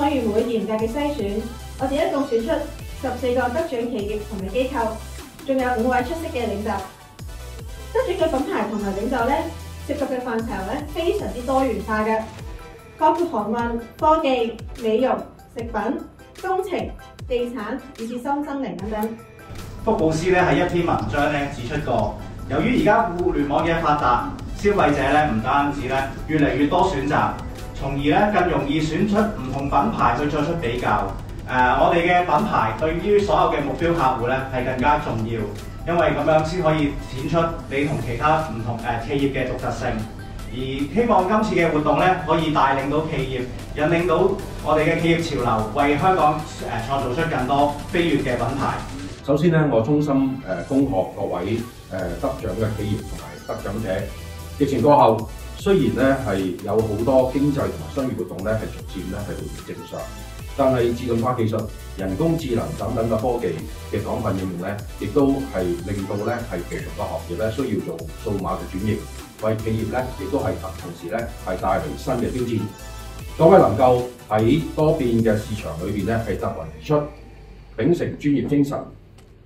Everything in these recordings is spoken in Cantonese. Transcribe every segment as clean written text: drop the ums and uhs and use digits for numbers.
幹員會嚴格嘅篩選，我哋一共選出14個得獎企業同埋機構，仲有5位出色嘅領袖。得獎嘅品牌同埋領袖咧，涉及嘅範疇咧非常之多元化嘅，包括航運、科技、美容、食品、工程、地產以至新生靈等等。福布斯咧喺一篇文章咧指出過，由於而家互聯網嘅發達，消費者咧唔單止咧越嚟越多選擇，從而咧更容易選出唔同品牌去作出比較。我哋嘅品牌對於所有嘅目標客戶咧係更加重要，因為咁樣先可以顯出你同其他唔同企業嘅獨特性。而希望今次嘅活動咧可以帶領到企業，引領到我哋嘅企業潮流，為香港創造出更多飛躍嘅品牌。首先咧，我衷心恭賀各位得獎嘅企業同埋得獎者。疫情過後，雖然咧係有好多經濟同埋商業活動咧係逐漸咧係回復正常，但係自動化技術、人工智能等等嘅科技嘅廣泛應用咧，亦都係令到咧係唔同嘅行業咧需要做數碼嘅轉型，為企業咧亦都係同時咧係帶嚟新嘅挑戰。各位能夠喺多變嘅市場裏邊咧係突圍而出，秉承專業精神，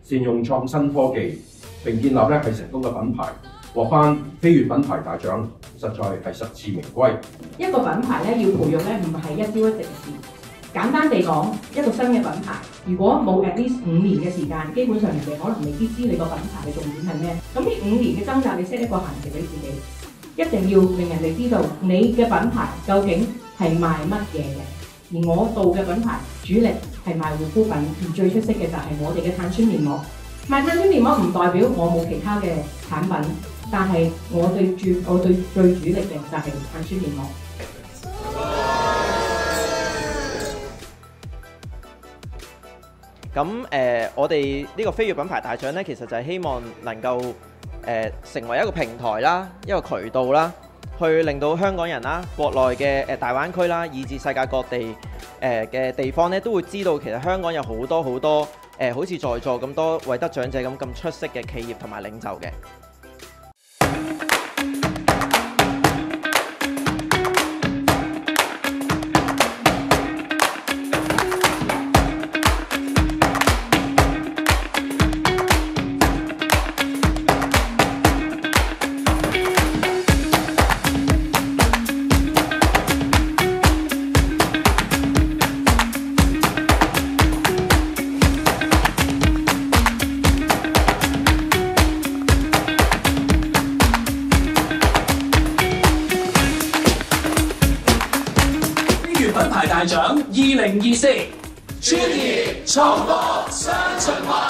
善用創新科技，並建立咧係成功嘅品牌，獲返飛躍品牌大獎，實在係實至名歸。一個品牌咧要培育咧唔係一朝一夕嘅事。簡單地講，一個新嘅品牌，如果冇 at least 5年嘅時間，基本上人哋可能未必知你個品牌嘅重點係咩。咁呢5年嘅掙扎，你 set 一個限期俾自己，一定要令人哋知道你嘅品牌究竟係賣乜嘢嘅。而我做嘅品牌主力係賣護膚品，而最出色嘅就係我哋嘅碳酸面膜。賣碳酸面膜唔代表我冇其他嘅產品，但係我對最主力嘅就係碳酸面膜。咁我哋呢個飛躍品牌大獎呢，其實就係希望能夠成為一個平台啦，一個渠道啦，去令到香港人啦、國內嘅大灣區啦，以至世界各地嘅地方呢，都會知道其實香港有好多好似在座咁多位得獎者咁出色嘅企業同埋領袖嘅。品牌大獎2024，專業創科雙循環。